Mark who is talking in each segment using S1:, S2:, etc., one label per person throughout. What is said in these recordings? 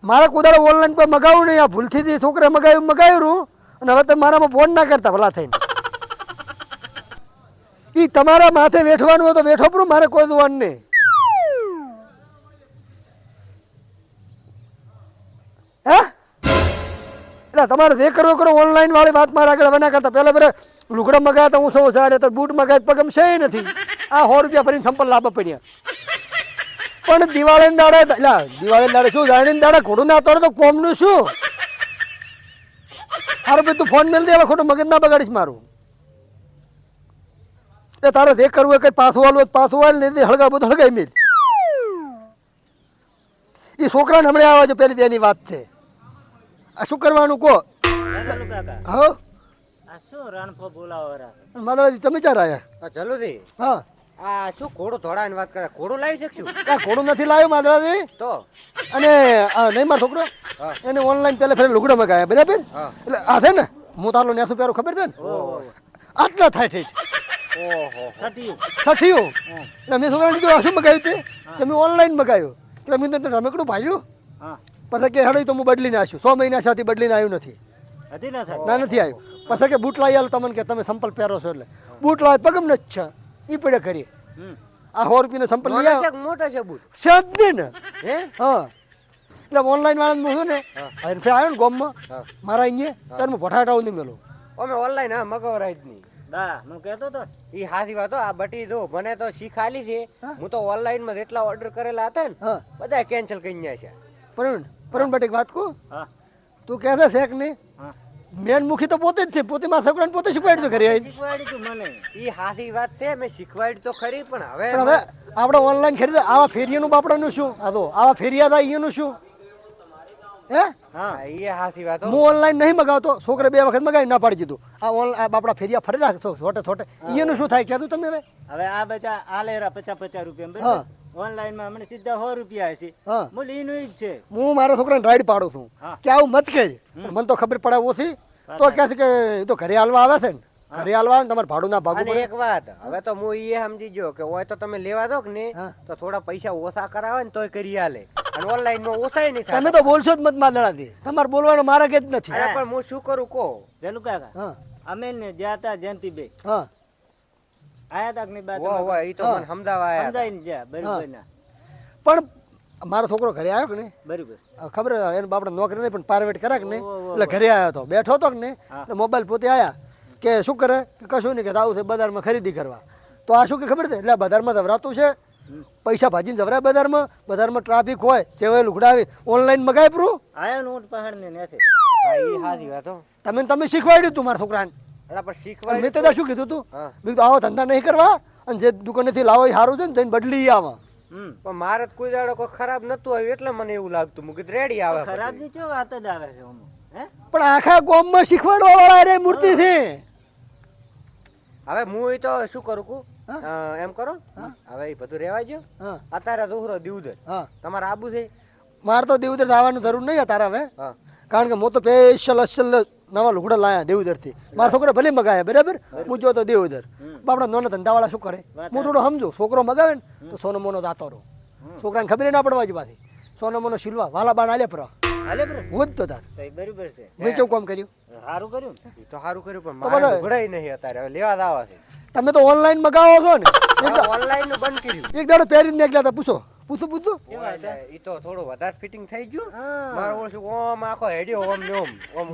S1: મારે કુદાડો ઓનલાઈન કોઈ મગાવું નહીં. આ ભૂલથી છોકરે મગાવ્યું અને હવે તમે મારામાં ફોન ના કરતા ભલા થઈને. એ તમારા માથે વેઠવાનું હોય તો વેઠો પણ મારે કોઈ જોવાનું નહીં. હે એટલે તમારે જે કરવો કરો ઓનલાઈન વાળી વાત મારા આગળ ના કરતા. પહેલા લુગડા મગાવ્યા તો હું 100 બૂટ મગાવ્યા પગમ છે નથી. આ 100 રૂપિયા ભરીને સંપલ લાભ પડ્યા. પણ દિવાળી દાડે એટલે દિવાળી દાડે શું જાણીને દાડે ખોટું ના તોડે તો કોમનું શું? સારું ભાઈ તું ફોન મેળ દે. હવે ખોટું મગજ ના બગાડીશ મારું. એ તારે જે કરવું હોય કઈ પાછું હાલવું પાછું હાલ નહીં. હળગા બધું હળગાઈ મેળ. એ છોકરાને હમણાં આવે છે પેલી તેની વાત છે. આ શું કરવાનું કહો? હા માધવજી તમે ચાર આયા?
S2: જલુદી
S1: હા
S2: આ શું ઘોડો ધોડાની વાત કરે? ઘોડો લાવી શકશું?
S1: ઘોડું નથી લાવ્યું માધવજી.
S2: તો
S1: અને નહીં મારો છોકરો એને ઓનલાઈન પેલા ફેર લુગડા મગાયા બરાબર. એટલે આ છે ને હું તારો નેસું પહેરું ખબર છે ને આટલા થાય ઠીક. છઠ્ઠીયું એટલે મેં છોકરાને કીધું શું મગાવ્યું તે? તમે ઓનલાઈન મગાવ્યું. એટલે મેં તો રમેકડું ભાગ્યું. પછી કે હેડો તો હું બદલીને આવ્યું. 100 મહિના સાથે બદલીને આવ્યું નથી. ના નથી આવ્યું. પછી કે બૂટ લાવી આલો તમને કે તમે સંપલ પહેરો છો એટલે બૂટ લાવે પગમ ન છે એ પડે કરીએ. આ 100 રૂપિયાનો સંપલ લઈ આવ્યો.
S2: મોટા છે બૂટ
S1: છે ને.
S2: હે
S1: હા એટલે ઓનલાઈન વાળા હું ને આવ્યો ને ગોમમાં મારા અહીંયા ત્યારે હું ભઠાટાવું નહીં મેલું.
S2: અમે ઓનલાઈન હા મગવરાય જ નહીં.
S3: હું કહેતો તો
S2: ઈ હાથી વાતો આ બટી દો મને તો શીખાલી છે. હું તો ઓનલાઈન માં જેટલા ઓર્ડર કરેલા હતા ને બધા કેન્સલ કરી ગયા છે.
S1: પણ બટ એક વાત કહું તું કહે છે શેક નહીં મેન મુખી તો પોતે જ છે. પોતે મારા છોકરાને પોતે શીખવાડ્યું ઘરે આવીને.
S3: શીખવાડી તું મને.
S2: ઈ હાથી વાત છે મેં શીખવાડી તો ખરી પણ હવે
S1: આપણે ઓનલાઈન ખરીદે આવા ફેરિયાનું બાપડાનું શું? આ તો આવા ફેરિયા હતા અહીંયાનું શું? હે
S2: હા એ હાથી વાત.
S1: હું ઓનલાઈન નહીં મગાવતો. છોકરે 2 વખત મગાવી ના પાડી દીધું. આ બાપડા ફેરિયા ફરેલા છોટે અહીંયાનું શું થાય કહેતું તમે?
S3: હવે આ બચા આ લેરા 50 રૂપિયા ઓનલાઈન માં મને સીધા 100 રૂપિયા હશે. મૂલ એનું જ છે.
S1: હું મારા છોકરાને રાઈડ પાડું છું કે આવું મત કરી. મને તો ખબર પડે ઓછી તો કહે છે કે એ તો ઘરે હાલવા આવે છે ને. ઘરે હાલવા આવે તમારે ભાડું ના ભાગવું પડે.
S2: એક વાત હવે તો હું એ સમજી ગયો કે હોય તો તમે લેવા દો કે ને તો થોડા પૈસા ઓછા કરાવે ને તોય કરી આલે. અને ઓનલાઈન માં ઓછાય નહીં થાય.
S1: તમે તો બોલશો જ મત માદળાથી. તમારે બોલવાનો મારા કે જ નથી.
S2: અરે પણ હું શું કરું કહો
S3: જનુ કાકા અમે ને જ્યાં તા જયંતિ બે
S1: હા
S3: આયા તા કે ની બાદ
S2: ઈ તો મને સમજાવા આયા
S3: સમજાઈને જા બરોબર ના.
S1: પણ મારો છોકરો ઘરે આવ્યો કે ને
S3: બરોબર
S1: ખબર એને બાપડે નોકરી નહીં પણ પારવેટ કરે કે ને એટલે ઘરે આવ્યો હતો બેઠો હતો કે ને એટલે મોબાઈલ પોતે આવ્યા કે શું કરે કે કશું નહીં કે આવું છે બજારમાં ખરીદી કરવા. તો આ શું કે ખબર છે એટલે બજારમાં જવરાતું છે પૈસા ભાજીને જવરાય બજારમાં ટ્રાફિક હોય સેવાય લુગડાવી ઓનલાઈન મગાય પ્રું
S3: આયા નોટ પહાડ ને નથી.
S2: હા ઈ હાથી વાતો
S1: તમે શીખવાડ્યું તું મારા છોકરાને.
S2: અલા પણ શીખવાડી
S1: મેં તો શું કીધું તું મેં આવો ધંધા નહીં કરવા અને જે દુકાનેથી લાવો એ સારું છે ને જઈને બદલી આવા.
S2: પણ મારે કોઈ દાડો કોઈ ખરાબ નતું આવ્યું એટલે મને એવું લાગતું મું કીધું રેડી આવે.
S3: ખરાબ ની ચો વાત જ આવે છે હે.
S1: પણ આખા ગામમાં શીખવાડવા વાળા રે મૂર્તિ છે.
S2: હવે હું તો શું કરું કુ એમ કરો હવે એ બધું રેવાય ગયો. અત્યારે દોહરો દીવદર તમારે આબુ છે?
S1: મારે તો દેવદર આવવાનું જરૂર નહીં તારા હવે કારણ કે હું તો સ્પેશિયલ અસલ નવા લુગડા લાયા દેવદર થી. મારા છોકરા ભલે મગાયા બરાબર હું જો તો દેવદર બાપડા નોના ધંધાવાળા શું કરે હું થોડો સમજુ. છોકરો મગાવે ને તો સોનો મોનો જાતો રહો. છોકરાને ખબર ના પડવા જ પાછી સોનો મોનો સિલવા વાલા બાણ આલે પર
S3: હાલે બ્રો
S1: હું જ તો તાર
S3: બરોબર છે.
S1: મેં ચેવું કામ કર્યું?
S3: સારું કર્યું
S2: એ તો સારું કર્યું પણ મારે ઘડાઈ નહીં અત્યારે હવે લેવા જ આવે છે.
S1: તમે તો ઓનલાઈન મગાવો છો ને
S2: ઓનલાઈન નું બંધ કર્યું.
S1: એક દાડો પહેરીને નીકળ્યા હતા પૂછું
S2: ઈ તો થોડું વધારે ફિટિંગ થઈ ગયું. મારો ઓછું ઓમ આખો હેડ્યો ઓમ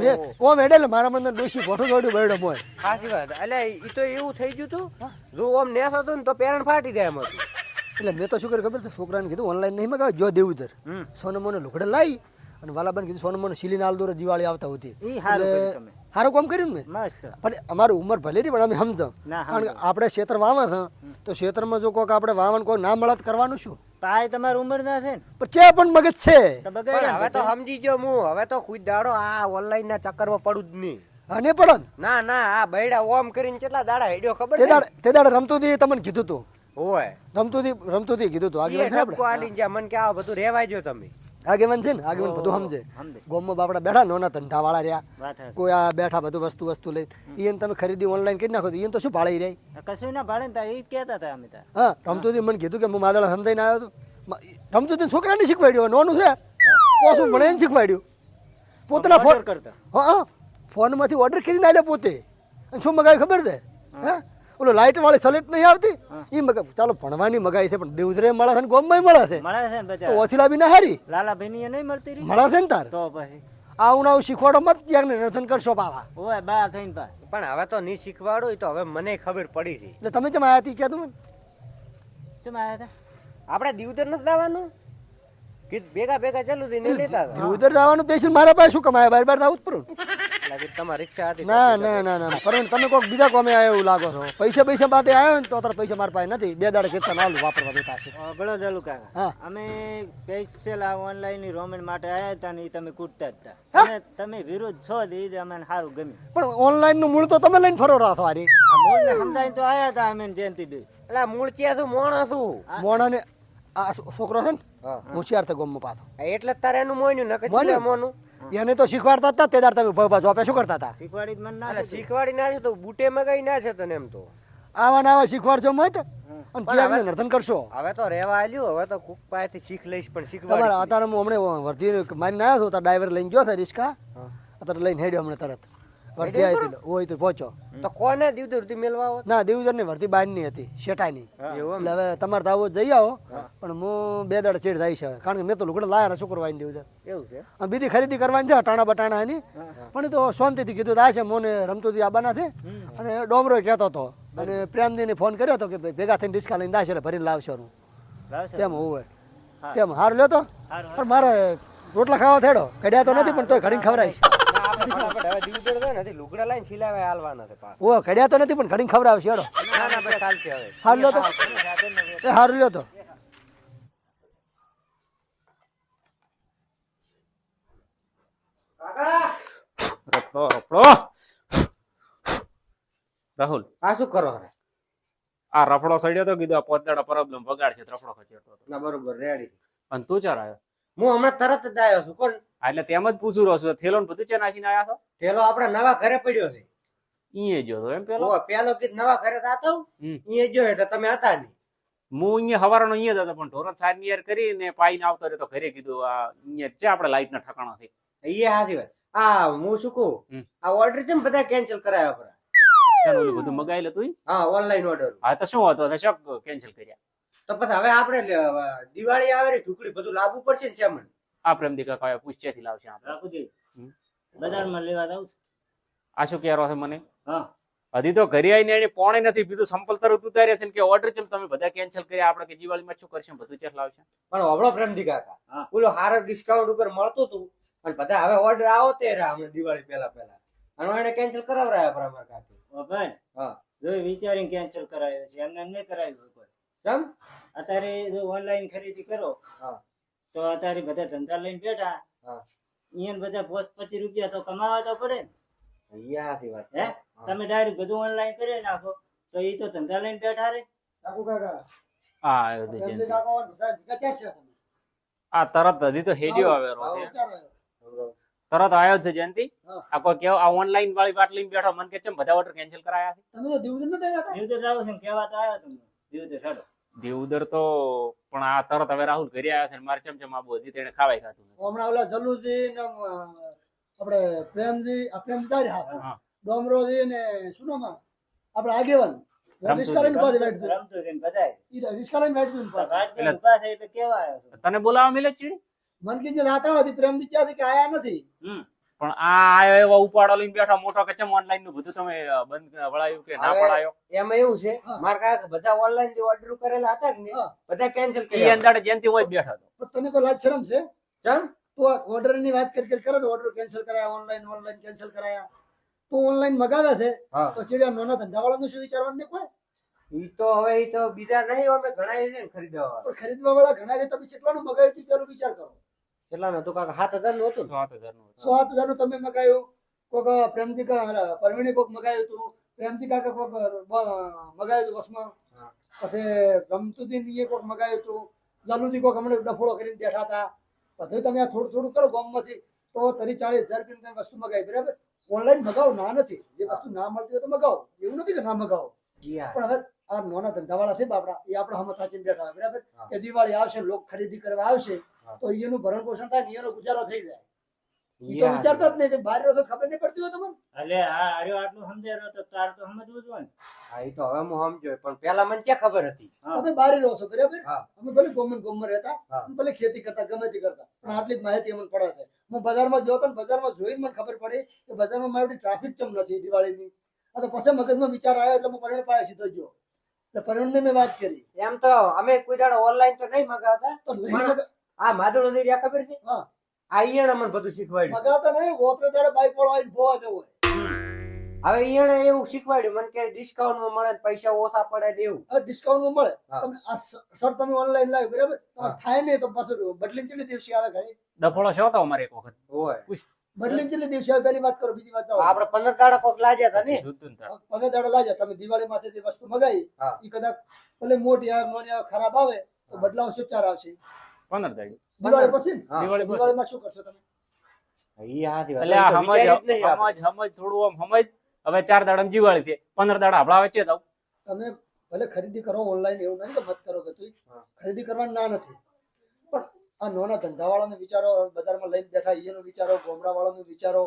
S2: ને
S1: ઓમ હેડે ને મારા મને ડોશી ભોઠું જોડ્યું બરડો મોય.
S2: ખાસી વાત એટલે ઈ તો એવું થઈ ગયું તું જો ઓમ નેસ હતું ને તો પેરણ ફાટી જાય એમ હતું.
S1: એટલે મેં તો શું કર્યું ખબર છે છોકરાને કીધું ઓનલાઈન નહીં મગાવ જો દેવું ઉધર સોનો મોનો લુગડે લાવી અને વાલાબાને કીધું સોનો મોનો સિલીને આલ દોરે દિવાળી આવતા હતી. સારું કામ કર્યું ને
S3: મસ્ત.
S1: પણ અમારી ઉંમર ભલે નહીં પણ અમે સમજો કારણ કે આપણે ક્ષેત્ર વાવા છે તો ક્ષેત્રમાં જો કોઈક આપણે વાવન કોઈ ના મળત કરવાનું શું?
S3: પાય તમારી ઉંમર ના છે ને
S1: પણ ચે પણ મગજ છે.
S2: હવે તો સમજી ગયો હું. હવે તો ખુદ દાડો આ ઓનલાઈન ના ચક્કરમાં પડું જ નહીં.
S1: હા નહીં પડો
S2: ના આ બૈડા ઓમ કરીને કેટલા દાડા હેડ્યો ખબર
S1: તે દાડે રમતું હતી તમને કીધું તું
S2: હોય
S1: રમતું હતી કીધું તું આગળ
S2: મને કે આ બધું રેવાય જો તમે
S1: આગેવાન છે ને આગેવાન બધું સમજે. ગામમાં બાપડા બેઠા નોના ધંધા વાળા રહ્યા કોઈ આ બેઠા બધું વસ્તુ લઈને એને તમે ખરીદી ઓનલાઈન કરી નાખો એને તો શું ભાડે રહી
S3: કશું ના ભાડે ને એ કહેતા હતા અમે.
S1: હા રમતું હતી મને કીધું કે હું માદળ સમજાઈને આવ્યો હતો. રમતું હતી છોકરાને શીખવાડ્યો નોનું છે પોસું ભણે શીખવાડ્યું પોતાના ફોન
S3: કરતા
S1: હા ફોનમાંથી ઓર્ડર કરીને આવ્યા પોતે અને શું મગાવ્યું ખબર છે હે ઓલો લાઇટ વાળી સલેટ નહીં આવતી એ મગાવ ચાલો ભણવાની મગાવી છે પણ દેવદરે મળે છે ને ગોમમાં મળે છે
S3: મળે છે ને
S1: તો
S3: બચારા
S1: ઓથીલા બી ના હારી
S3: લાલાભાઈ ની નહીં મળતી રહી
S1: મળે છે ને તાર
S3: તો પછી
S1: આવું આવું શીખવાડો મત ત્યાં ને નર્તન કરશો પાવા
S3: ઓય બા થઈને પા
S2: પણ હવે તો નહીં શીખવાડું તો હવે મને ખબર પડી છે
S1: એટલે તમે ચમ આયા હતી ક્યાં તમે
S3: ચમ આયા હતા
S2: આપણે દીવદર નથી જવાનું કે ભેગા ભેગા ચાલુ થઈને લેતા હતા
S1: દેવદર જવાનું પેશન મારા પાસે શું કમાય બાર બાર આવું જ પડું
S2: એટલે કે તમારી રિક્ષા હતી
S1: ના ના ના ના પરંતુ તમે કોઈક બીજા કોમે આવ્યા એવું લાગો છો પૈસા બાતે આવ્યો ને તો તારા પૈસા મારા પાસે નથી 2 દાડે કેટલા નાલું વાપરવા દેતા છે
S3: બળો ચાલુ કાકા
S1: હા.
S3: અમે સ્પેશિયલ આ ઓનલાઈન ની રોમેન્ટ માટે આયા હતા ને ઈ તમે કૂટતા જ હતા તમે વિરુદ્ધ છો જ ઈ જ અમને સારું ગમ્યું
S1: પણ ઓનલાઈન નું મૂળ તો તમે લઈને ફરો રાખો આરી
S3: આ મૂળને સમજાઈને તો આયા હતા અમે ને જયંતિ બે
S2: એટલે મૂળ ત્યાં છું મોણા છું
S1: મોણાને આ છોકરો છે ને
S2: હા.
S1: હોશિયાર તો ગોમમાં પાછો
S2: એટલે જ તારે એનું મોયનું નકર
S1: મોયનું?
S2: ચીલે મોનું
S1: એને તો શીખવાડતા જ હતા તે દાડ તમે ભગવા જોપે શું કરતા હતા
S3: શીખવાડી જ મને ના
S2: એટલે
S3: શીખવી.
S2: શીખવાડી ના છે તો બુટે મગાઈ ના છે તને એમ તો
S1: આવા ને આવા શીખવાડજો મત અને ત્યાં નર્તન કરશો
S2: હવે તો રેવા આલ્યું હવે તો કુક પાસેથી શીખ લઈશ પણ
S1: તમારે
S2: શીખવાડી
S1: અત્યારે હું હમણાં વર્ધી મારીને આવ્યો છું તો ડ્રાઈવર લઈને ગયો છે રિસ્કા અત્યારે લઈને હેડ્યો હમણાં તરત વર્ધી આવી હતી હોય તો પહોંચો
S2: તો કોને દીવદર થી મેળવા આવો
S1: ના દેવદર ની વર્ધી બારની હતી શેટાની
S2: એવું
S1: એટલે હવે તમારે તો આવો જઈ આવો પણ હું 2 દાડે ચેડ જાય છે કારણ કે મેં તો લુગડા લાયા શુક્રવારની દેવદર
S2: એવું છે
S1: અને બીજી ખરીદી કરવાની છે ટાણા બટાણા એની પણ એ તો શાંતિથી કીધું આ છે મોને રમતુથી આબાના છે અને ડોમરો કહેતો હતો અને પ્રેમદીને ફોન કર્યો હતો કે ભાઈ ભેગા થઈને રિસ્કા લઈને દાશે એટલે ભરીને લાવશો હું
S3: લાવશે?
S1: તેમ હોય તેમ હારું લ્યો તો
S3: હારું,
S1: પણ મારે રોટલા ખાવા થેડો કડ્યા તો નથી પણ તોય ઘડીને ખવડાવીશ
S2: આપણે ફટાફટ હવે દીવદર છે ને હજી લુગડા લઈને સિલાવે હાલવાના છે પાછા.
S1: ઓ કડ્યા તો નથી પણ ઘડીને ખવડાવશે હેડો
S2: ના ના બસ ચાલશે હવે
S1: હારું લ્યો તો એ હારું લ્યો તો
S4: રફડો રફડો રાહુલ
S2: આ શું કરો હવે
S4: આ રફડો સડ્યો તો કીધું આ પોતદાડા પ્રોબ્લેમ બગાડશે તો રફડો ખચેડતો હતો
S2: ના બરોબર રેડી
S4: અને તું ચાર આવ્યો
S2: હું હમણાં તરત જ આવ્યો છું કોણ
S4: એટલે તેમ જ પૂછું રહ્યો છું થેલો ને બધું છે નાખીને આવ્યા છો
S2: પેલો આપણા નવા ઘરે પડ્યો છે
S4: ઈએ જો તો એમ પેલો
S2: ઓ પેલો કીધું નવા ઘરે જાતો
S4: હમ.
S2: ઈ જો એટલે તમે હતા નહીં
S4: હું અહીંયા હવારનો અહીંયા જ હતો પણ ઢોરણ સાર નિયર કરીને પાઈને આવતો રહ્યો તો ઘરે કીધું આ અહીંયા છે આપણે લાઈટ ના ઠકાણા થી
S2: એ હાથી વાત આ હું શું કહું
S4: હમ.
S2: આ ઓર્ડર છે ને બધા કેન્સલ કરાયા પરા
S4: ચાલ ઓલું બધું મગાવી લે તું
S2: હા ઓનલાઈન ઓર્ડર
S4: હા તો શું હતું તો શોખ કેન્સલ કર્યા
S2: તો પછી હવે આપણે દિવાળી આવે રે ઢુકડી બધું લાવવું પડશે ને સેમન
S4: આ પ્રેમ દીકા કયા પૂછ્યાથી લાવશે આપણે
S3: રાખુજી
S4: હમ.
S3: બજારમાં લેવા જાઉં છું.
S4: આ શું કહેરો છે મને
S3: હા
S4: હજી તો ઘરે આવીને એને પોણે નથી પીધું સંપલ તરત ઉતાર્યા છે ને કે ઓર્ડર છે તમે બધા કેન્સલ કર્યા આપણે કે દિવાળીમાં શું કરશે બધું ચેક લાવશે
S2: પણ હવળો પ્રેમથી કાકા
S3: હા.
S2: ઓલો હારો ડિસ્કાઉન્ટ ઉપર મળતું હતું અને બધા હવે ઓર્ડર આવો તે રહ્યા હમણાં દિવાળી પહેલા અને એને કેન્સલ કરાવરાયા પર અમારા કાકી
S3: ઓ ભાઈ
S2: હા
S3: જો વિચારીને કેન્સલ કરાવ્યો છે એમને એમ નહીં કરાવ્યું કોઈ
S2: કેમ
S3: અત્યારે જો ઓનલાઈન ખરીદી કરો
S2: હા
S3: તો અત્યારે બધા ધંધા લઈને બેઠા
S2: હા
S3: અહીંયા બધા 25 રૂપિયા તો કમાવા તો પડે ને
S2: યાથી વાત
S3: હે તમે ડાયરેક્ટ બધું ઓનલાઈન કરી નાખો તો એ તો ધંધા લઈને બેઠા રે
S1: કાકુ કાકા
S4: હા આવ્યો તો
S1: પ્રેમજી
S4: જયંતિ.
S1: કાકા બધા ભેગા ક્યાં છે તમે
S4: આ તરત હજી તો હેડ્યો આવેલો છે
S1: ક્યાં રહ્યો?
S4: તરત આવ્યો છે જયંતિ
S1: હા.
S4: આ કોઈ કેવો આ ઓનલાઈન વાળી વાત લઈને બેઠો મને કે ચમ બધા ઓર્ડર કેન્સલ કરાયા છે
S1: તમે તો દીવદર નતા ગયા હતા?
S3: દિવદર જાવ છે ને કહેવા તો આવ્યો તમને દિવદર હેડો
S4: દેવદર તો પણ આ તરત હવે રાહુલ ઘરે આવ્યા છે ને મારે ચમચમ આબુ હજી તેને ખાવાય ખાતું નથી.
S1: હમણાં ઓલા જલુજી ને આપણે પ્રેમજી આ પ્રેમજી તારી હાથ
S4: હા.
S1: ડોમરોજી ને શું નામ આ? આપણે આગેવાન
S4: રમતુજી.
S1: રિસ્કા લઈને ઉભા છે બેઠું.
S3: રમતું છે ને બધાય
S1: ઈ રિસ્કા લઈને બેઠું ને પાછું.
S3: ગાડી ઉભા છે એટલે કેવા આવ્યો છો
S4: તને બોલાવા મિલે જ ચીડી
S1: મન કીધું રાતા હતી પ્રેમજી ક્યાંથી કે આયા નથી
S4: પણ આ આવ્યો એવો ઉપાડો લઈને બેઠો મોટો કે ચમ ઓનલાઈન નું બધું તમે બંધ વળાયું કે ના
S2: હવે
S4: પડાયો
S2: એમાં એવું છે
S1: હા.
S2: મારા કાકા બધા ઓનલાઈન જે ઓર્ડર કરેલા હતા કે ને
S1: હા.
S2: બધા કેન્સલ
S4: ઈ
S2: કર્યા
S4: અંદાડે જયંતિ હોય જ બેઠો હતો
S1: પણ તને કોઈ લાજ શરમ છે
S2: ચમ
S1: તું આ ઓર્ડર ની વાત કરી કરે તો ઓર્ડર કેન્સલ કરાયા ઓનલાઈન કેન્સલ કરાયા તું ઓનલાઈન મગાવે છે
S2: હા
S1: તો ચીડિયા નાના ધંધાવાળાનું શું વિચારવાનું નહીં કોઈ
S2: ઈ તો હવે ઈ તો બીજા નહીં અમે ઘણા છે ને ખરીદવા
S1: પણ ખરીદવા વાળા ઘણા છે તમે કેટલાનું મગાવ્યું હતું પેલું વિચાર કરો
S2: કેટલા નું હતું કાકા 7000 નું હતું ને?
S4: 7000 નું હતું.
S1: 100,000 નું તમે મગાવ્યું કોક પ્રેમજી પરવીણી કોક મગાવ્યું હતું પ્રેમજી કાકા કોક મગાવ્યું હતું વસમાં
S2: હા.
S1: પછી ગમતુજી ની કોક મગાવ્યું હતું જાલુજી કોક હમણાં ડફોળો કરીને બેઠા હતા બધું તમે આ થોડું થોડું કરો ગામમાંથી તો 30-40,000 રૂપિયાની તમે વસ્તુ મગાવી બરાબર ઓનલાઈન મગાવો ના નથી જે વસ્તુ ના મળતી હોય તો મગાવો એવું નથી કે ના મગાવો
S2: યા.
S1: પણ હવે આ નાના ધંધાવાળા છે બાપડા એ આપણે હમ સાચીને બેઠા હોય બરાબર
S2: હા.
S1: કે દિવાળી આવશે લોક ખરીદી કરવા આવશે
S2: હા.
S1: તો એનું ભરણ પોષણ થાય ને એનો ગુજારો થઈ જાય. ઈ તો વિચારતા જ નહીં કે બહાર રહો છો ખબર નહીં પડતી હોય તમને.
S3: એટલે આ આર્યો આટલું સમજાયો તો તાર તો સમજવું જ હોય ને.
S2: હા એ તો હવે હું સમજો પણ પેલા મને ક્યાં ખબર હતી.
S1: તમે બહાર રહો છો બરાબર.
S2: હા.
S1: અમે ભલે ગોમમાં રહેતા,
S2: હા.
S1: ભલે ખેતી કરતા, ગમે તે કરતા, પણ આટલી જ માહિતી અમને પડે છે. હું બજારમાં ગયો તો ને બજારમાં જોઈને મને ખબર પડી કે બજારમાં મારી ટ્રાફિક ચમ નથી દિવાળીની. આ તો પછી મગજમાં વિચાર આવ્યો એટલે હું પરિણ પાસે સીધો ગયો. એટલે પરિણને મેં વાત કરી.
S2: એમ તો અમે કોઈ દાડો ઓનલાઈન તો નહીં મગાવતા.
S1: તો નહીં
S2: પણ આ માદળો દઈ રહ્યા ખબર છે.
S1: હા.
S2: આ ઈયણ અમને બધું શીખવાડ્યું.
S1: મગાવતા નહીં, ઓતરે દાડે બાઈક વાળો આવીને ભોવા જવું હોય.
S2: હવે ઈયણે એવું શીખવાડ્યું મને કે ડિસ્કાઉન્ટ માં મળે ને પૈસા ઓછા પડે ને એવું.
S1: આ ડિસ્કાઉન્ટમાં મળે.
S2: હા.
S1: તમે આ શર્ટ તમે ઓનલાઈન લાવ્યો બરાબર, તમારે
S2: હા.
S1: થાય નહીં તો પાછું બદલીને કેટલી દિવસે આવે ઘરે?
S4: ડફોળો છે તો અમારે એક વખત
S2: હોય
S1: બદલીને કેટલી દિવસે આવે પેલી વાત કરો, બીજી વાત જાઓ.
S2: આપડે 15 દાડા કોક લાગ્યા હતા ને.
S4: જુતું ને તાર.
S1: પગે દાડે લાગ્યા તમે દિવાળી માથે જે વસ્તુ મગાવી
S2: હા.
S1: એ કદાચ ભલે મોટી આવે નાની આવે ખરાબ આવે તો
S2: હા.
S1: બદલાવ શું ચાર આવશે
S4: 15 દાડી.
S1: દિવાળી પછી ને?
S2: હા.
S4: દિવાળી પછી.
S1: દિવાળીમાં શું કરશો તમે?
S2: ઈ હાથી વાત.
S4: એટલે આ
S2: તો વિચાર્યું જ નહીં આપણે.
S4: સમજ થોડું આમ સમજ. હવે 4 દાડા જીવાળી છે, 15 દાડા આપડા વચ્ચે જાવ.
S1: તમે ભલે ખરીદી કરો ઓનલાઈન, એવું નથી કે મત કરો કે તું
S2: હા.
S1: ખરીદી કરવાની ના નથી, પણ આ નાના ધંધાવાળાને વિચારો, બજારમાં લઈને બેઠા એનો વિચારો, ગામડા વાળાનું વિચારો,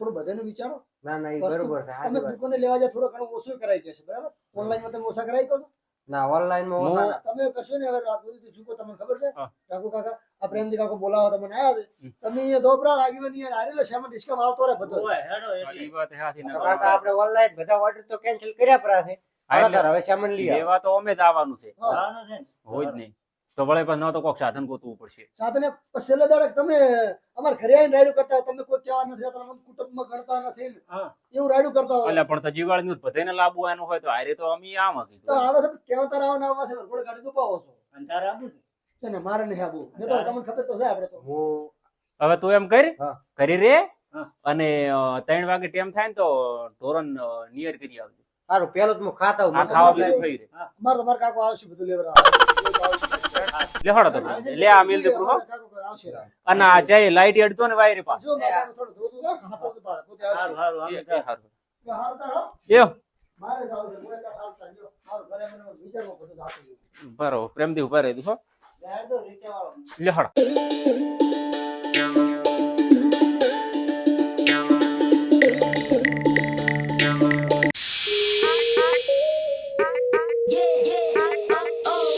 S1: થોડું બધાનું વિચારો.
S2: ના ના ઈ
S1: વસ્તુ
S2: બરોબર છે
S1: તમે
S2: હાચી વાત.
S1: દુકાને લેવા જાય થોડું ઘણું ઓછું કરાવી દેશે બરાબર. ઓનલાઈનમાં તમે ઓછા કરાવી કહો છો?
S2: ના ઓનલાઈન માં ઓછા ના.
S1: તમે કશો ને હવે રાખવું શું કહો તમને ખબર છે?
S4: હા.
S1: રાખુ કાકા આ પ્રેમજી કાકો બોલાવો તમને આયા છે તમે અહીંયા ધોપરા આગેવાની યાર હારેલા છે, આમાં ડિસ્કાઉન્ટ આવતો રહે બધો.
S3: હોય, હેડો એટલે.
S4: ઈ વાત હાથી
S2: તો
S4: ના.
S2: કાકા આપણે ઓનલાઈન બધા ઓર્ડર તો કેન્સલ કર્યા પરા છે.
S4: હા, એટલે
S2: હવે સામાન લઈ આવો.
S4: લેવા તો અમે જ આવવાનું છે,
S1: હા.
S3: જવાનું છે ને.
S4: હોય જ નહીં. તો વળે પણ ન તો કોક સાધન ગોતવું પડશે.
S1: સાધને છેલ્લે દાડે તમે અમાર ઘરે આવીને રાયડું કરતા હોય, તમે કોઈ કહેવા નથી રહેતા, તમે કુટુંબમાં ગણતા નથી ને,
S3: હા.
S1: એવું રાયડું કરતા હોય
S4: એટલે પણ તો જીવાળી નું બધાને લાવવું એનું હોય તો હારે તો અમે આમ
S1: તો
S4: કીધું.
S1: આવે છે કેવા તારા આવા ના આવા છે ઘોડે ગાડી દુપાવો છો
S3: અને તારે આવું છે.
S1: છે ને? મારે નહીં આવું. મેં તો તમને ખબર તો છે આપણે તો.
S2: હું
S4: હવે તું એમ કરી
S2: હા.
S4: કરી રે
S3: હા.
S4: અને 3 વાગે ટેમ થાય ને તો ઢોરણ નિયર કરી આવજો.
S2: સારું પેલું તો હું ખાતા હું.
S4: આ ખાવા બીજું ખાઈ રે.
S1: અમારે તો મારા કાકો આવશે બધું લેવરા
S4: લે હળો તો લે આ મિલ દે પ્રૂફ.
S1: કાકો આવશે.
S4: અને આ જય લાઈટ અડતો ને વાયરે પાસ.
S1: જો મારા કાકો થોડું ધોતું હોય, ખાતો તો પાછા પોતે આવશે.
S3: હારું, હારું, અમે
S4: એ હારું.
S1: તો હારું તારો.
S4: એયો
S1: મારે જાવું છે. હું એકવાર આવતા રહ્યો. મારું ઘરે મને વિચારવું પડતું જાતું રહ્યું.
S4: બરોબર પ્રેમથી ઉભા રહી દઉં.
S3: હેડો, રિક્ષાવાળો.
S4: લે હળો.